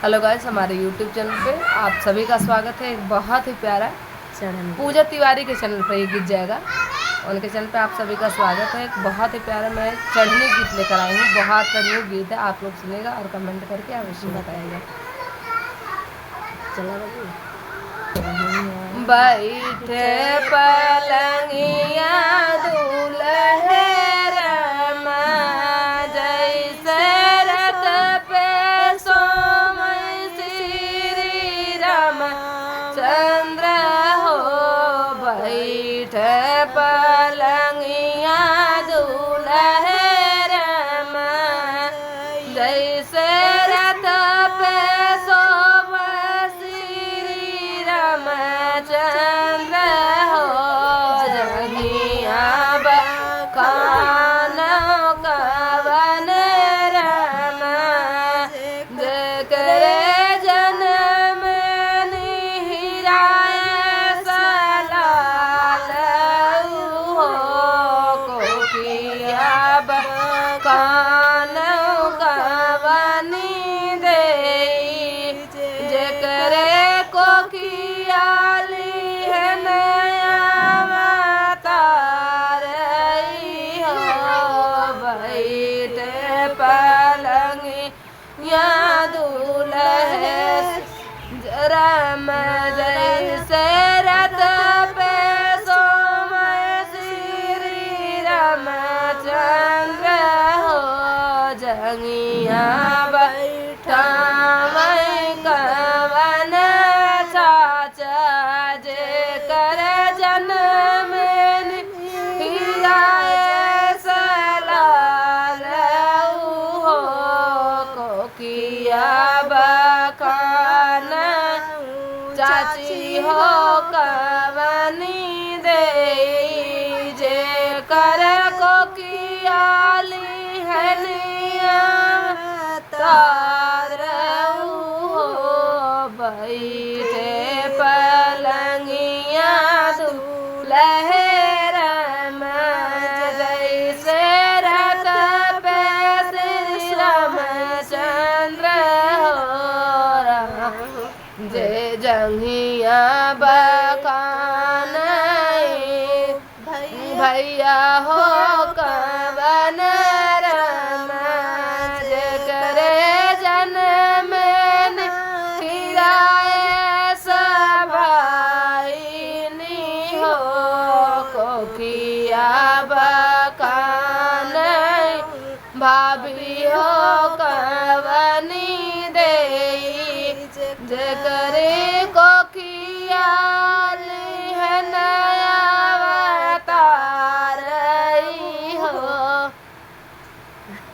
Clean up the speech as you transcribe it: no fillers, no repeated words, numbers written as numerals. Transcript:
Hello guys, हमारे YouTube channel पे आप सभी का स्वागत है। एक बहुत ही प्यारा चैनल पूजा तिवारी के चैनल पर ये गीत जाएगा। उनके चैनल पे आप सभी का स्वागत है। एक बहुत ही प्यारा मैं चढ़नी गीत लेकर आई हूँ। बहुत न्यू गीत है, आप लोग सुनेगा और कमेंट करके अवश्य बताइएगा। चला बाबू बैठे पलंगिया दूल्हे रमा, जैसे रथ पे सोमय श्री राम चंद्र हो। बैठे पलंगिया दूल्हे रमा, जैसे रथ पे चंद्र हो। जगिया बखान कवन रमा, जकरे जन्म निहिराय सलाल हो। कोकिया बखान कवनी दे, जकरे कोकियाली है पलंगिया दूल्हे रम, जैसे रथ पे सोमय श्री राम चंद्र हो। जगिया बैठा कवन चाचा, जेकर जन्म निहिराय सलाल हो। कोकिया बखान चाची हो कवनी दे, जेकर कोकियाली है तार हो। बैठे पलंगिया दूल्हे रमा, जैसे रथ पे श्री राम चंद्र हो। जय जंघिया बखान भैया हो कवन रमा, जकरे जन्म निहिराय सभाइनी हो। कोकिया बखान भाभी हो कवनी दे, जकरे